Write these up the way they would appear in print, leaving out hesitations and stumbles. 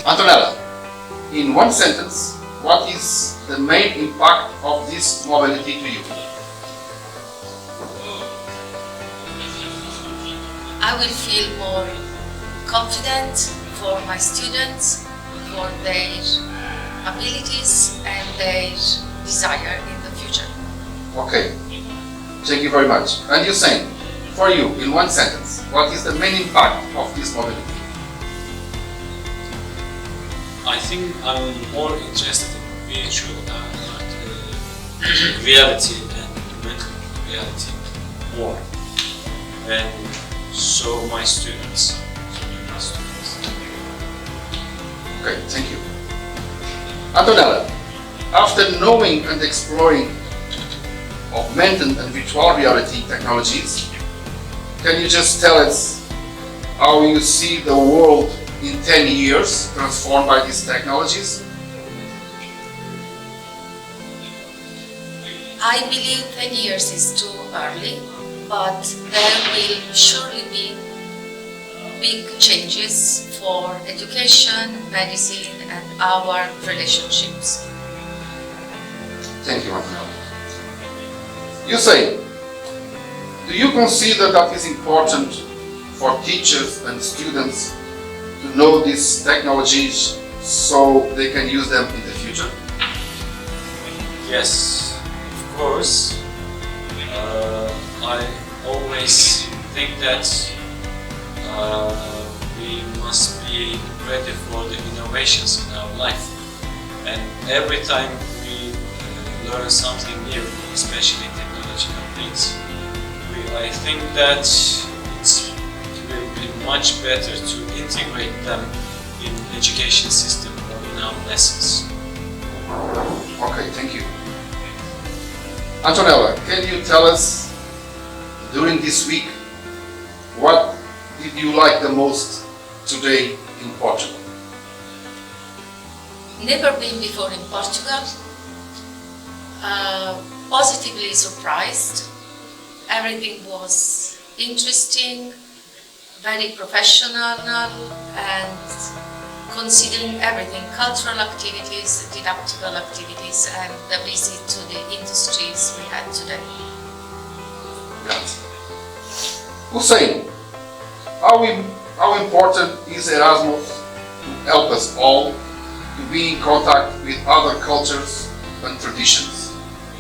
Antonella, in one sentence, what is the main impact of this mobility to you? I will feel more confident for my students, for their abilities and their desire in the future. Okay, thank you very much. And Usain, for you, in one sentence, what is the main impact of this mobility? I think I'm more interested in virtual reality and augmented reality more, and so my students. Okay, thank you. Antonella, after knowing and exploring augmented and virtual reality technologies, can you just tell us how you see the world in 10 years transformed by these technologies? I believe 10 years is too early, but there will surely be big changes for education, medicine and our relationships. Thank you, Antonella. You say, do you consider that it's important for teachers and students to know these technologies so they can use them in the future? Yes, of course. I always think that we must be ready for the innovations in our life, and every time we learn something new, especially technological things, I think that it will be much better to integrate them in education system or in our lessons. Okay, thank you. Antonella, can you tell us during this week what did you like the most today in Portugal? Never been before in Portugal. Positively surprised. Everything was interesting, very professional, and considering everything, cultural activities, didactical activities, and the visit to the industries we had today. Grazie. Hussein, how important is Erasmus to help us all to be in contact with other cultures and traditions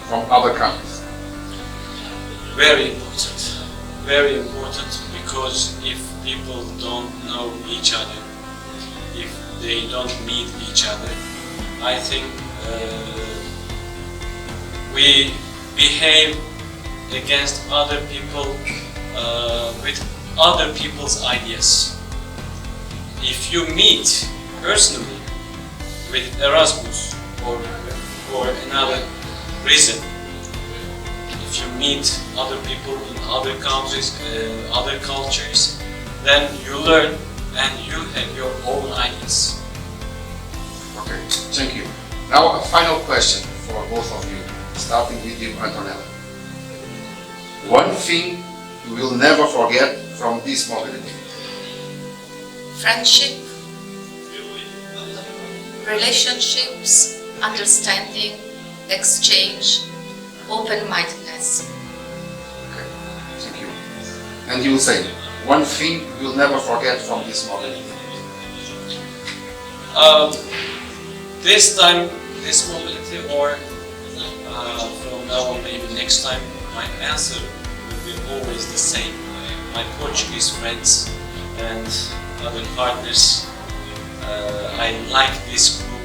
from other countries? Very important, because if people don't know each other, if they don't meet each other, I think we behave against other people with other people's ideas. If you meet personally with Erasmus or for another reason, if you meet other people in other countries, other cultures, then you learn and you have your own ideas. Okay, thank you. Now a final question for both of you, starting with you, Antonella. One thing you will never forget from this mobility? Friendship, relationships, understanding, exchange, open-mindedness. Okay, thank you. And you say, one thing you'll never forget from this mobility? This time, this mobility, or from now on, maybe next time, my answer will be always the same. My Portuguese friends and other partners, I like this group.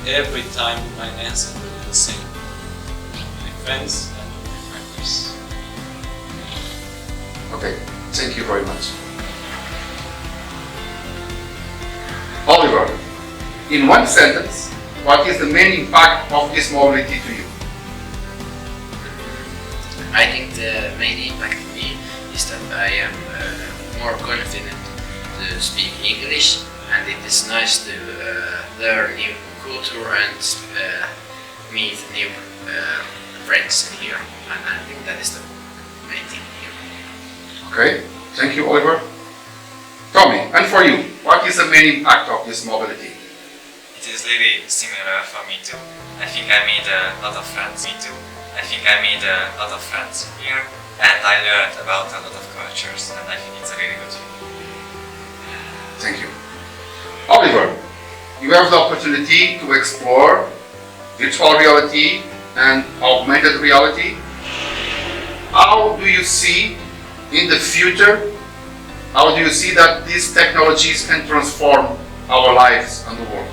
Every time my answer will be the same. My friends and my partners. Okay, thank you very much. Oliver, in one sentence, what is the main impact of this mobility to you? I think the main impact to me is that I am more confident to speak English, and it is nice to learn new culture and meet new friends here, and I think that is the main thing here. Okay, thank you, Oliver. Tommy, and for you, what is the main impact of this mobility? It is really similar for me too. I think I made a lot of friends. Me too. I think I made a lot of friends here, and I learned about a lot of cultures, and I think it's a really good thing. Thank you. Oliver, you have the opportunity to explore virtual reality and augmented reality. How do you see in the future, how do you see that these technologies can transform our lives and the world?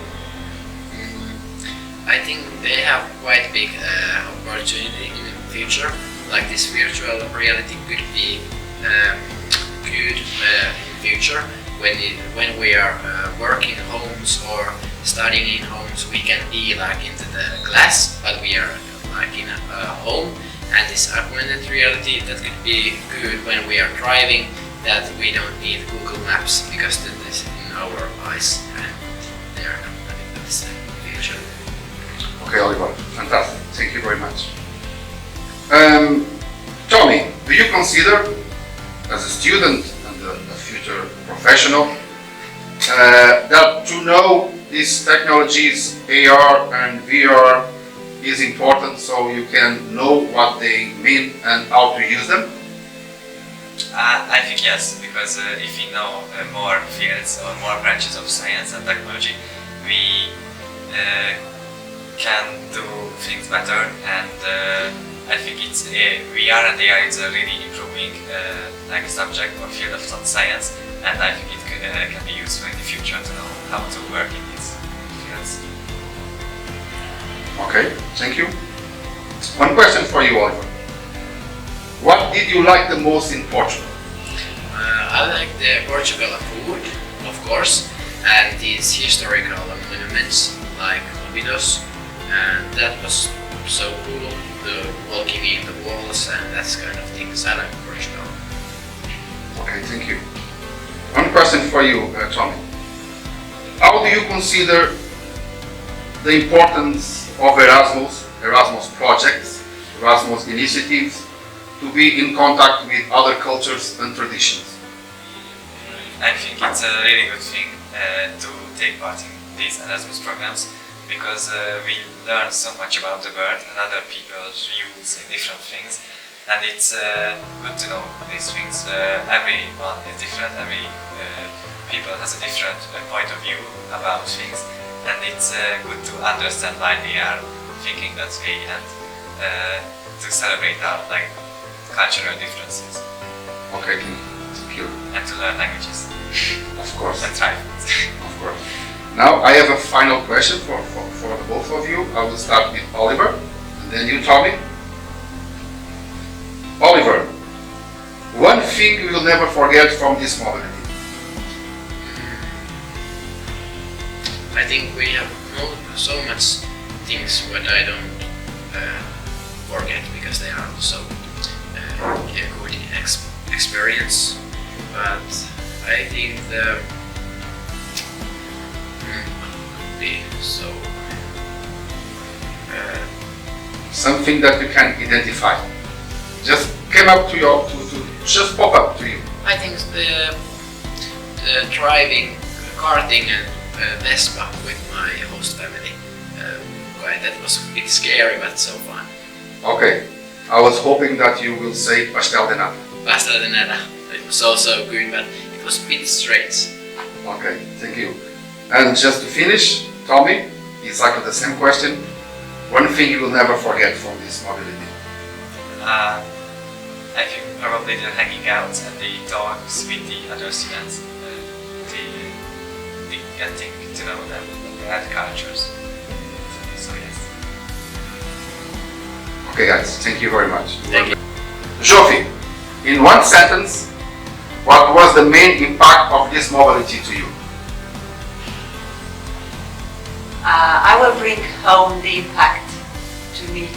I think they have quite big opportunity in the future. Like this virtual reality could be good in the future when we are working in homes or studying in homes. We can be like into the class, but we are like in a home. And this augmented reality that could be good when we are driving. That we don't need Google Maps because that is in our eyes and there. I think that's the future. Okay, Oliver, fantastic. Thank you very much. Tommy, do you consider, as a student and a future professional, that to know these technologies, AR and VR, is important so you can know what they mean and how to use them? I think yes, because if we know more fields or more branches of science and technology, we can do things better, and I think it's VR and AR is a really improving like subject or field of science, and I think it can be useful in the future to know how to work in these fields. Okay, thank you. One question for you, Oliver. What did you like the most in Portugal? I like the Portugal food, of course, and these historical monuments like Obidos, and that was so cool. The walking in the walls and that kind of things. I like Portugal. Okay, thank you. One question for you, Tommy. How do you consider the importance of Erasmus projects, Erasmus initiatives, to be in contact with other cultures and traditions? I think it's a really good thing to take part in these Erasmus programs, because we learn so much about the world and other people's views in different things, and it's good to know these things. Everyone is different, every people has a different point of view about things, and it's good to understand why they are thinking that way, and to celebrate our like cultural differences. Okay, thank you. And to learn languages. Of course. And try foods. Of course. Now I have a final question for the both of you. I will start with Oliver, and then you, Tommy. Oliver, one thing you will never forget from this mobility. I think we have so much things what I don't forget because they are so good experience. But I think the could be so Something that you can identify. Just came up to your just pop up to you. I think the driving karting and Vespa with my host family. That was a bit scary but so fun. Okay, I was hoping that you will say pastel de nata. Pastel de nata. It was also good, but it was a bit strange. Okay, thank you. And just to finish, Tommy, exactly the same question. One thing you will never forget from this mobility. I think probably the hanging out and the talks with the other students, the getting to know them, their cultures. So yes. Okay guys, thank you very much. Thank you. Jofi, in one sentence, what was the main impact of this mobility to you? I will bring home the impact to meet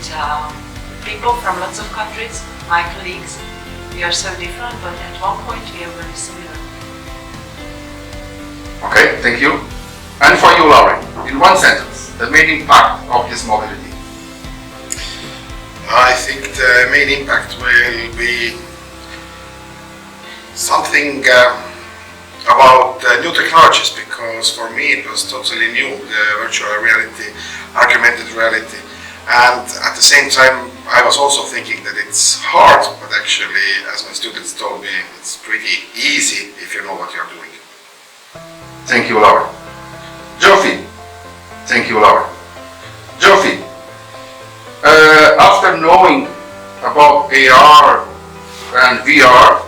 people from lots of countries, my colleagues. We are so different, but at one point we are very similar. Okay, thank you. And for you, Lauren, in one sentence, the main impact of this mobility. I think the main impact will be something about new technologies, because for me it was totally new, the virtual reality, augmented reality, and at the same time I was also thinking that it's hard, but actually, as my students told me, it's pretty easy if you know what you're doing. Thank you, Laura. Jofi. Thank you, Laura. Jofi, after knowing about AR and VR,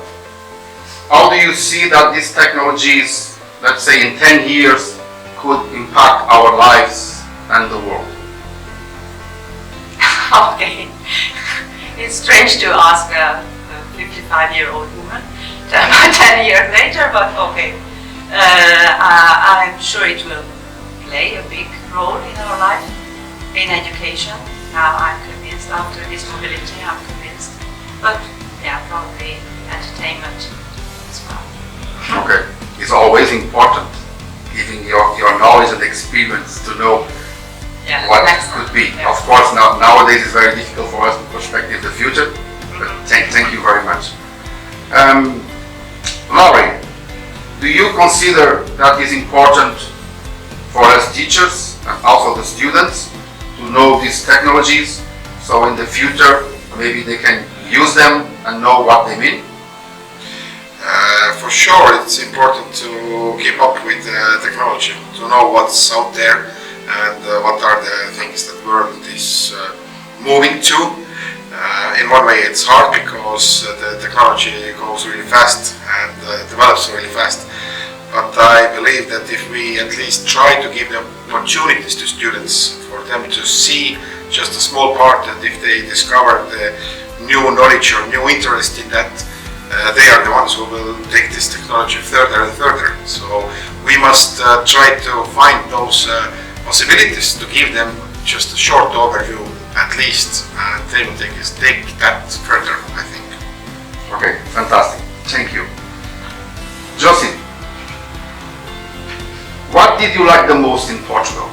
how do you see that these technologies, let's say in 10 years, could impact our lives and the world? Okay, it's strange to ask a 55-year-old woman 10 years later, but okay. I'm sure it will play a big role in our life, in education. Now I'm convinced, after this mobility, I'm convinced. But yeah, probably entertainment as well. Okay, it's always important, giving your knowledge and experience to know what it could be. Yeah. Of course, nowadays it's very difficult for us to perspective the future, but thank you very much. Laurie, do you consider that it's important for us teachers and also the students to know these technologies, so in the future maybe they can use them and know what they mean? For sure, it's important to keep up with technology, to know what's out there and what are the things that the world is moving to. In one way it's hard because the technology goes really fast and develops really fast. But I believe that if we at least try to give the opportunities to students for them to see just a small part, that if they discover the new knowledge or new interest in that, they are the ones who will take this technology further and further. So we must try to find those possibilities to give them just a short overview at least, and they will take that further, I think. Okay, fantastic. Thank you. Josie, what did you like the most in Portugal?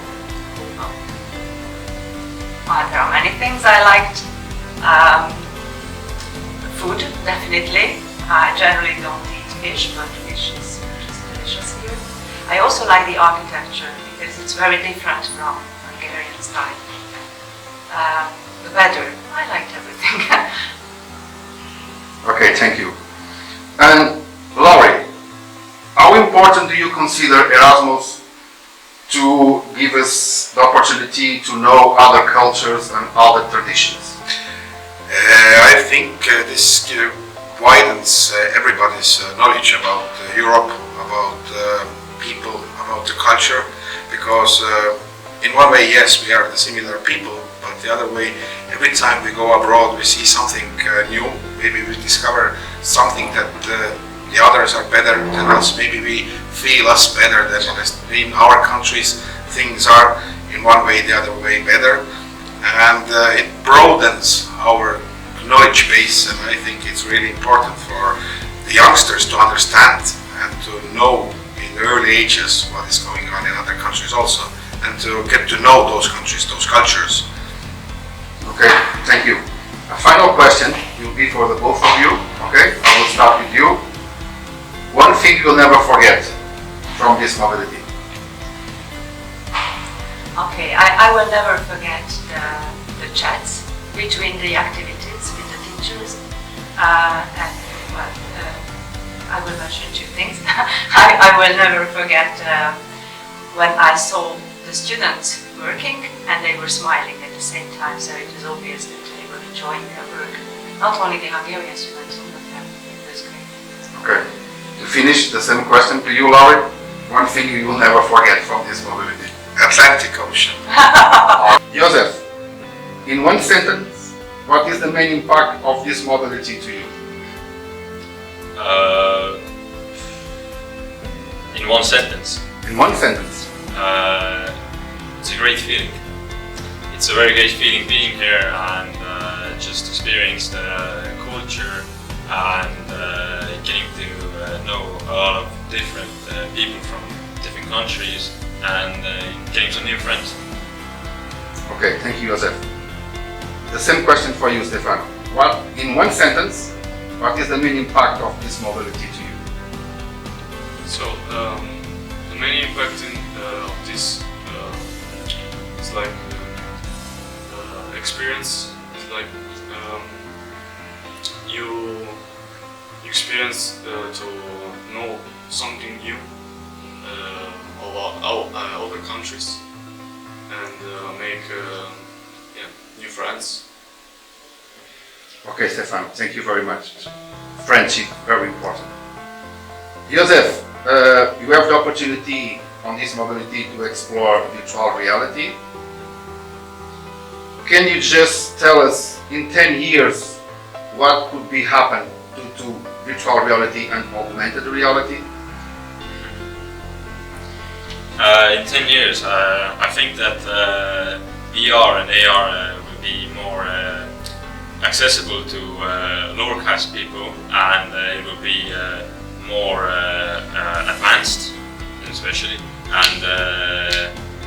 There are many things I liked. Food, definitely. I generally don't eat fish, but fish is just delicious here. I also like the architecture because it's very different from Hungarian style. The weather, I liked everything. Okay, thank you. And Laurie, how important do you consider Erasmus to give us the opportunity to know other cultures and other traditions? I think this widens everybody's knowledge about Europe, about people, about the culture, because in one way, yes, we are the similar people, but the other way, every time we go abroad, we see something new. Maybe we discover something that the others are better than us. Maybe we feel us better than in our countries. Things are in one way, the other way better, and it broadens our knowledge base. And I think it's really important for the youngsters to understand and to know in the early ages what is going on in other countries also, and to get to know those countries, those cultures. Okay, thank you. A final question will be for the both of you. Okay, I will start with you. One thing you'll never forget from this mobility. Okay, I will never forget the chats between the activities with the teachers. And well, I will mention two things. I will never forget when I saw the students working and they were smiling at the same time, so it was obvious that they were enjoying their work. Not only the Hungarian students, all of them. It was great. Okay. To finish, the same question to you, Laurie. One thing you will never forget from this mobility. Atlantic Ocean. Joseph, in one sentence, what is the main impact of this mobility to you? In one sentence. In one sentence. It's a great feeling. It's a very great feeling being here and just experience the culture and getting to know a lot of different people from different countries and getting some new friends. Okay, thank you, Joseph. The same question for you, Stefan. What, in one sentence, what is the main impact of this mobility to you? So impacting of this is like experience. It's like you experience to know something new about other countries and make new friends. Okay, Stefano, thank you very much. Friendship, very important. Joseph, you have the opportunity on this mobility to explore virtual reality. Can you just tell us in 10 years what could be happen to virtual reality and augmented reality? In 10 years, I think that VR and AR will be more accessible to lower caste people, and it will be more advanced, especially. And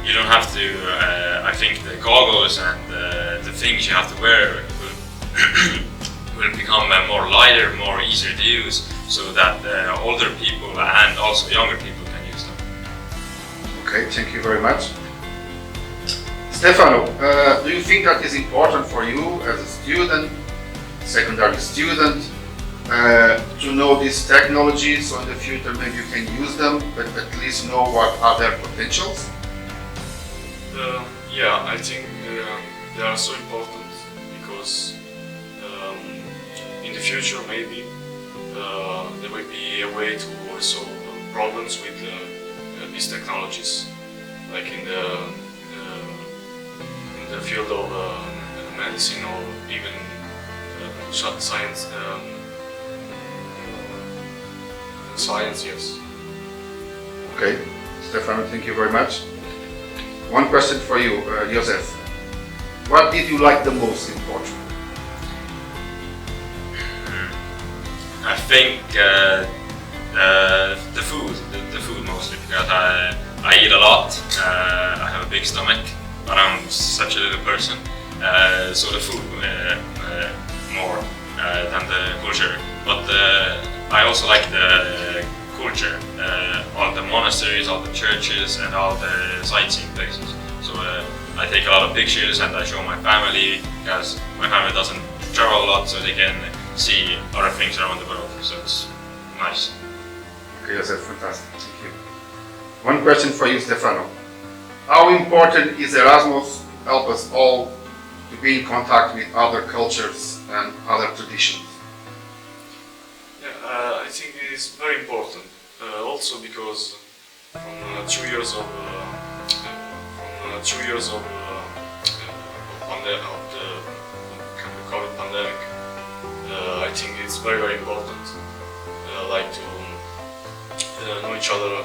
you don't have to. I think the goggles and the things you have to wear will become more lighter, more easier to use, so that older people and also younger people can use them. Okay, thank you very much. Stefano, do you think that is important for you as a student, secondary student, to know these technologies so in the future maybe you can use them, but at least know what are their potentials? Yeah, I think they are so important because in the future maybe there will be a way to solve problems with these technologies, like in the field of medicine or even science. Science, yes. Okay, Stefano, thank you very much. One question for you, Joseph. What did you like the most in Portugal? I think the food mostly, because I eat a lot. I have a big stomach, but I'm such a little person. So the food more than the culture. But I also like the culture, all the monasteries, all the churches, and all the sightseeing places. So I take a lot of pictures and I show my family, because my family doesn't travel a lot, so they can see other things around the world. So it's nice. Okay, that's fantastic. Thank you. One question for you, Stefano. How important is Erasmus to help us all to be in contact with other cultures and other traditions? I think it is very important. Also because from 2 years of the COVID pandemic, I think it's very important. Like to know each other,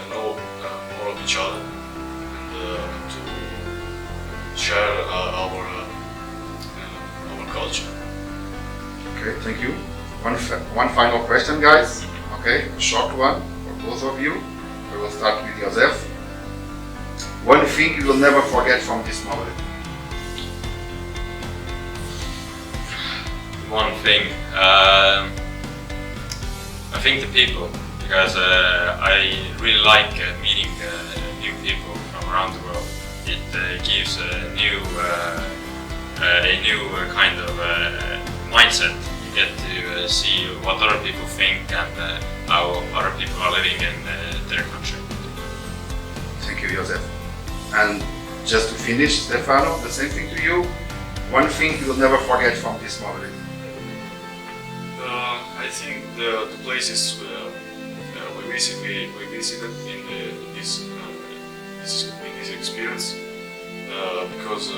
know more of each other, and to share our culture. Okay, thank you. One final question, guys. Okay, a short one for both of you. We will start with Joseph. One thing you will never forget from this moment. One thing, I think the people, because I really like meeting new people from around the world. It gives a new kind of mindset. You get to see what other people think and how other people are living in their country. Thank you, Joseph. And just to finish, Stefano, the same thing to you. One thing you will never forget from this moment. I think the places we visited in this experience, because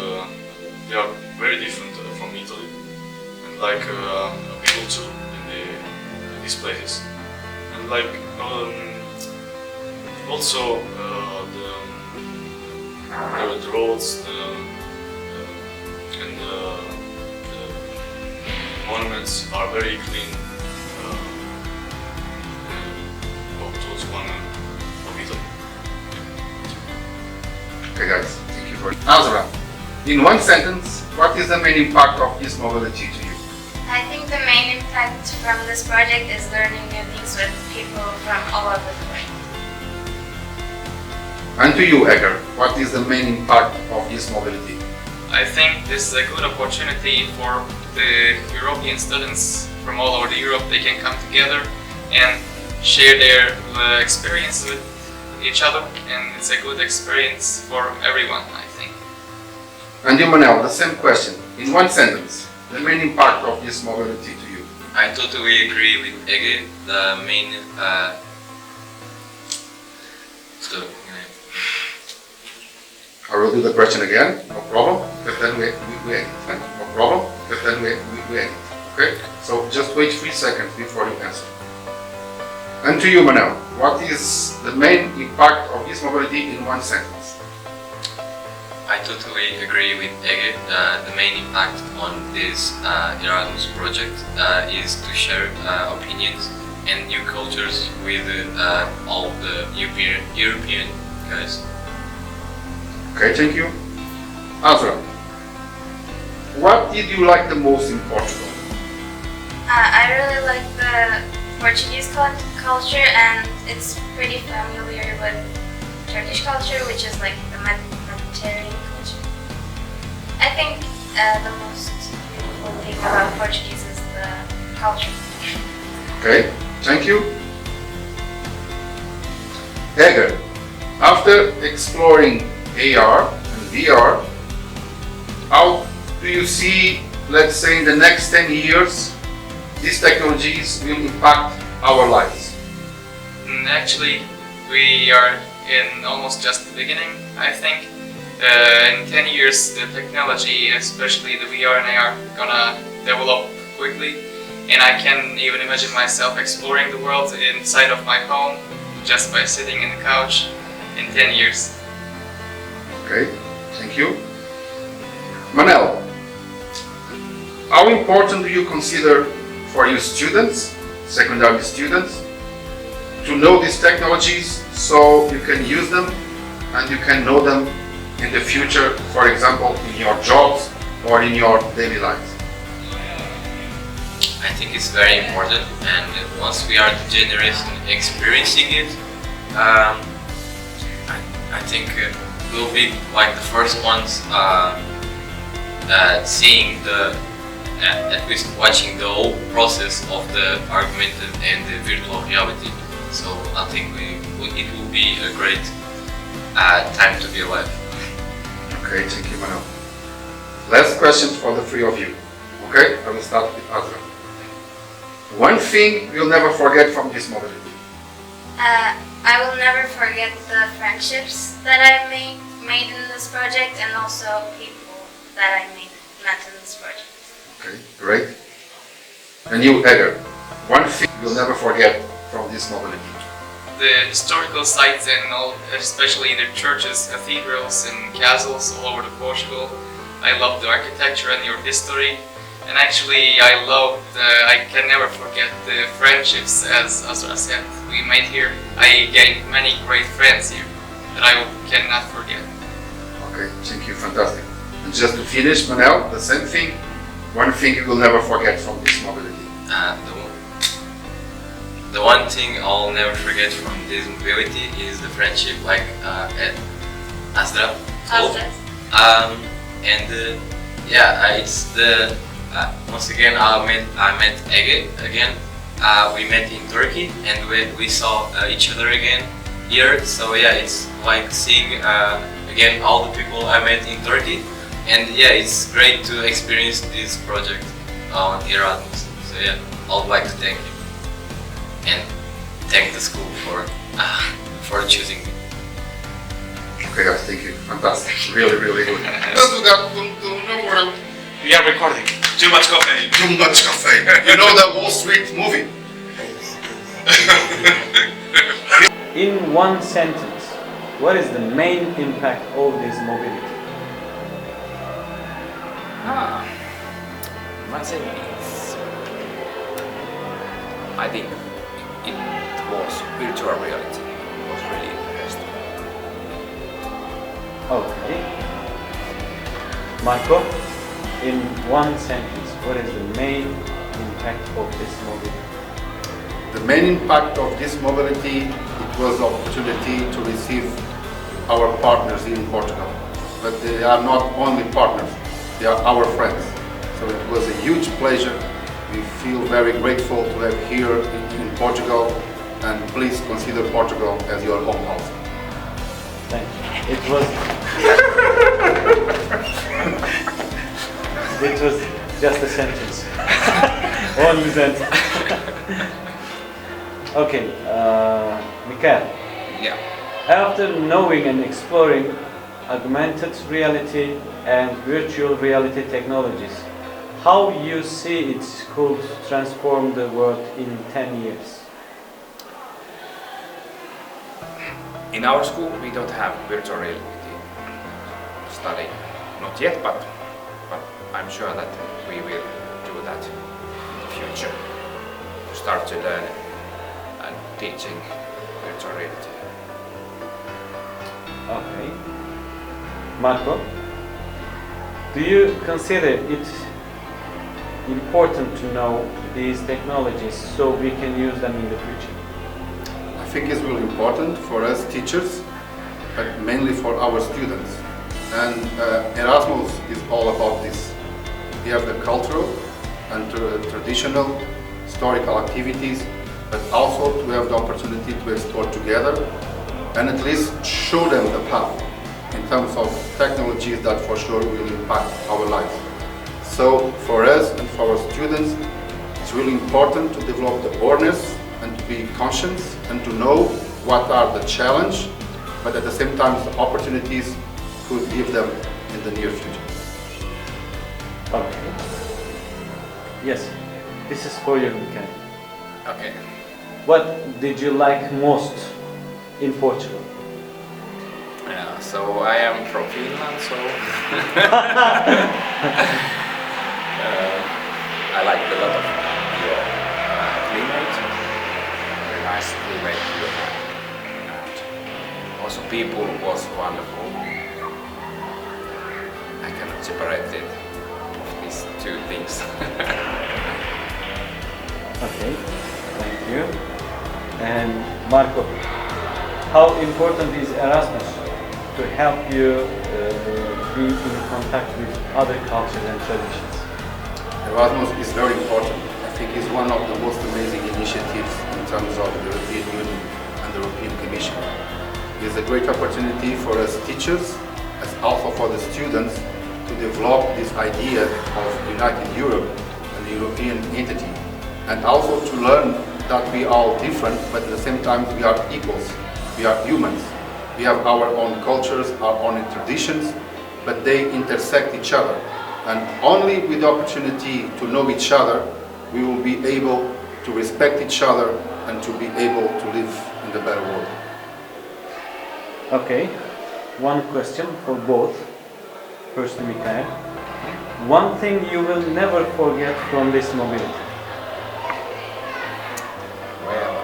they are very different from Italy, and like people too in these places, and like also the roads and the monuments are very clean. Towards one of Italy. Okay, guys, thank you for Azra. In one sentence, what is the main impact of this mobility to you? I think the main impact from this project is learning new things with people from all over the world. And to you, Edgar, what is the main impact of this mobility? I think this is a good opportunity for the European students from all over Europe. They can come together and share their experience with each other, and it's a good experience for everyone, I think. And you, Manel, the same question. In one sentence, the main impact of this mobility to you? I totally agree with Ege. The main I will do the question again, no problem, but then we edit. No problem, but then we edit. Okay? So just wait 3 seconds before you answer. And to you, Manel, what is the main impact of this mobility in one sentence? I totally agree with Ege. The main impact on this Erasmus project is to share opinions and new cultures with all the European guys. Okay, thank you. Azra, what did you like the most in Portugal? I really like the Portuguese culture, and it's pretty familiar with Turkish culture, which is like the Mediterranean culture. I think the most beautiful thing about Portuguese is the culture. Okay, thank you. Edgar, after exploring AR and VR, how do you see, let's say, in the next 10 years, these technologies will impact our lives? Actually, we are in almost just the beginning, I think. In 10 years, the technology, especially the VR and AR, gonna develop quickly, and I can even imagine myself exploring the world inside of my home just by sitting in the couch in 10 years. Okay, thank you. Manel, how important do you consider for your students, secondary students, to know these technologies so you can use them and you can know them in the future, for example, in your jobs or in your daily lives? I think it's very important, and once we are the generation experiencing it, I think we'll be like the first ones seeing at least watching the whole process of the augmented and the virtual reality. So I think it will be a great time to be alive. Okay, thank you, Manel. Last question for the three of you. Okay, I will start with Azra. One thing you'll never forget from this mobility. I will never forget the friendships that I made in this project, and also people that I met in this project. Okay, great. And you, Edgar, one thing you'll never forget from this mobility. The historical sites, and all, especially the churches, cathedrals and castles all over Portugal. I love the architecture and your history. And actually, I can never forget the friendships, as Azra said, we made here. I gained many great friends here that I cannot forget. Okay, thank you, fantastic. And just to finish, Manel, the same thing. One thing you will never forget from this mobility. The one thing I'll never forget from this mobility is the friendship, like Azra told. It's the once again I met Ege again. We met in Turkey, and we saw each other again here. So yeah, it's like seeing again all the people I met in Turkey, and yeah, it's great to experience this project on Erasmus. So yeah, I would like to thank you and thank the school for choosing me. Okay, guys, thank you. Fantastic. Really, really good. We are recording. Too much coffee. Too much cafe. You know the Wall Street movie? In one sentence, what is the main impact of this mobility? One sentence. I think it was virtual reality. It was really interesting. Okay. Marco, in one sentence, what is the main impact of this mobility? The main impact of this mobility, it was the opportunity to receive our partners here in Portugal. But they are not only partners, they are our friends. So it was a huge pleasure. We feel very grateful to have here in Portugal, and please consider Portugal as your home house. Thank you. It was just a sentence. One sentence. Okay, Mikael. Yeah. After knowing and exploring augmented reality and virtual reality technologies, how you see it could transform the world in 10 years? In our school we don't have virtual reality study, not yet, but I'm sure that we will do that in the future, to start to learn and teaching virtual reality. Okay. Marco, do you consider it important to know these technologies so we can use them in the future? I think it's really important for us teachers, but mainly for our students. And Erasmus is all about this. We have the cultural and traditional historical activities, but also to have the opportunity to explore together and at least show them the path in terms of technologies that for sure will impact our lives. So for us and for our students, it's really important to develop the awareness and to be conscious and to know what are the challenges, but at the same time the opportunities could give them in the near future. Okay. Yes, this is for you, Mikael. Okay. What did you like most in Portugal? So I am from Finland, so I like a lot of your climate, very nice climate here, and also people was wonderful. I cannot separate it of these two things. Okay, thank you. And Marco, how important is Erasmus to help you be in contact with other cultures and traditions? Erasmus is very important. I think it's one of the most amazing initiatives in terms of the European Union and the European Commission. It is a great opportunity for us teachers, as also for the students, to develop this idea of united Europe and the European entity, and also to learn that we are all different, but at the same time we are equals, we are humans. We have our own cultures, our own traditions, but they intersect each other. And only with the opportunity to know each other, we will be able to respect each other and to be able to live in the better world. Okay, one question for both. First to Mikael. One thing you will never forget from this mobility? Well,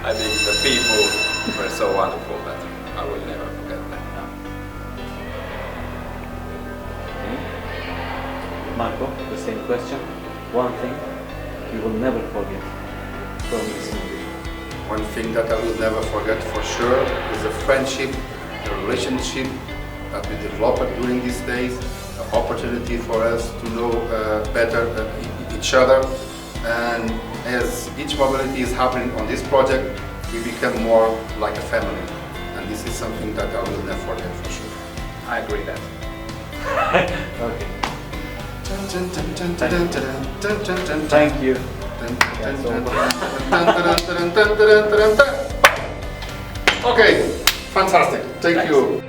I think the people were so wonderful that I will never forget that. Okay. Marco, the same question. One thing you will never forget from this movie? One thing that I will never forget for sure is the friendship, the relationship that we developed during these days, the opportunity for us to know better each other. And as each mobility is happening on this project, we become more like a family. And this is something that I will never forget for sure. I agree that. Okay. Thank you. Okay, fantastic. Thank you.